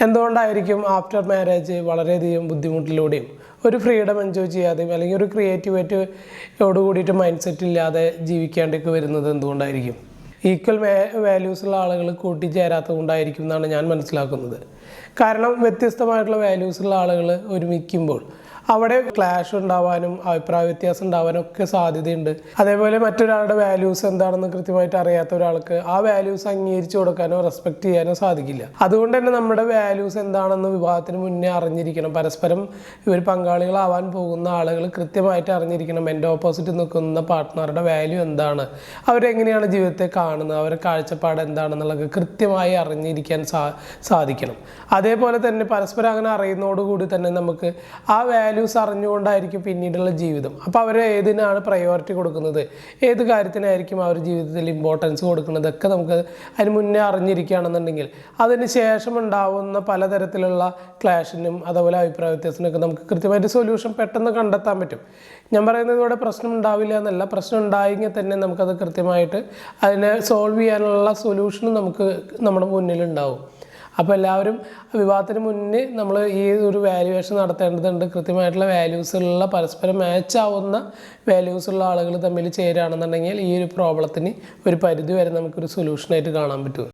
എന്തുകൊണ്ടായിരിക്കും after marriage വളരെയധികം ബുദ്ധിമുട്ടിലൂടെയും ഒരു ഫ്രീഡം എൻജോയ് ചെയ്യാതെയും അല്ലെങ്കിൽ ഒരു ക്രിയേറ്റിവിറ്റിയോട് കൂടിയിട്ട് മൈൻഡ് സെറ്റ് ഇല്ലാതെ ജീവിക്കേണ്ടൊക്കെ വരുന്നത് എന്തുകൊണ്ടായിരിക്കും? ഈക്വൽ വാല്യൂസുള്ള ആളുകൾ കൂട്ടിച്ചേരാത്തത് കൊണ്ടായിരിക്കും എന്നാണ് ഞാൻ മനസ്സിലാക്കുന്നത്. കാരണം വ്യത്യസ്തമായിട്ടുള്ള വാല്യൂസുള്ള ആളുകൾ ഒരുമിക്കുമ്പോൾ അവിടെ ക്ലാഷ് ഉണ്ടാവാനും അഭിപ്രായ വ്യത്യാസം ഉണ്ടാവാനും ഒക്കെ സാധ്യതയുണ്ട്. അതേപോലെ മറ്റൊരാളുടെ വാല്യൂസ് എന്താണെന്ന് കൃത്യമായിട്ട് അറിയാത്ത ഒരാൾക്ക് ആ വാല്യൂസ് അംഗീകരിച്ചു കൊടുക്കാനോ റെസ്പെക്ട് ചെയ്യാനോ സാധിക്കില്ല. അതുകൊണ്ട് തന്നെ നമ്മുടെ വാല്യൂസ് എന്താണെന്ന് വിവാഹത്തിന് മുന്നേ അറിഞ്ഞിരിക്കണം. പരസ്പരം ഇവർ പങ്കാളികളാവാൻ പോകുന്ന ആളുകൾ കൃത്യമായിട്ട് അറിഞ്ഞിരിക്കണം. എൻ്റെ ഓപ്പോസിറ്റ് നിൽക്കുന്ന പാർട്ട്ണറുടെ വാല്യൂ എന്താണ്, അവരെങ്ങനെയാണ് ജീവിതത്തെ കാണുന്നത്, അവരുടെ കാഴ്ചപ്പാട് എന്താണെന്നുള്ളത് കൃത്യമായി അറിഞ്ഞിരിക്കാൻ സാധിക്കണം. അതേപോലെ തന്നെ പരസ്പരം അങ്ങനെ അറിയുന്നതോടുകൂടി തന്നെ നമുക്ക് ആ വാല്യൂസ് അറിഞ്ഞുകൊണ്ടായിരിക്കും പിന്നീടുള്ള ജീവിതം. അപ്പോൾ അവർ ഏതിനാണ് പ്രയോറിറ്റി കൊടുക്കുന്നത്, ഏത് കാര്യത്തിനായിരിക്കും അവർ ജീവിതത്തിൽ ഇമ്പോർട്ടൻസ് കൊടുക്കുന്നതൊക്കെ നമുക്ക് അതിന് മുന്നേ അറിഞ്ഞിരിക്കുകയാണെന്നുണ്ടെങ്കിൽ അതിന് ശേഷം ഉണ്ടാവുന്ന പലതരത്തിലുള്ള ക്ലാഷിനും അതുപോലെ അഭിപ്രായ വ്യത്യാസത്തിനൊക്കെ നമുക്ക് കൃത്യമായിട്ട് സൊല്യൂഷൻ പെട്ടെന്ന് കണ്ടെത്താൻ പറ്റും. ഞാൻ പറയുന്നത് ഇവിടെ പ്രശ്നം ഉണ്ടാവില്ല എന്നല്ല, പ്രശ്നം ഉണ്ടായെങ്കിൽ തന്നെ നമുക്കത് കൃത്യമായിട്ട് അതിനെ സോൾവ് ചെയ്യാനുള്ള സൊല്യൂഷനും നമുക്ക് നമ്മുടെ മുന്നിലുണ്ടാവും. അപ്പോൾ എല്ലാവരും വിവാഹത്തിന് മുന്നേ നമ്മൾ ഈ ഒരു വാല്യുവേഷൻ നടത്തേണ്ടതുണ്ട്. കൃത്യമായിട്ടുള്ള വാല്യൂസുള്ള പരസ്പരം മാച്ച് ആവുന്ന വാല്യൂസുള്ള ആളുകൾ തമ്മിൽ ചേരുകയാണെന്നുണ്ടെങ്കിൽ ഈ ഒരു പ്രോബ്ലത്തിന് ഒരു പരിധി വരെ നമുക്കൊരു സൊല്യൂഷനായിട്ട് കാണാൻ പറ്റും.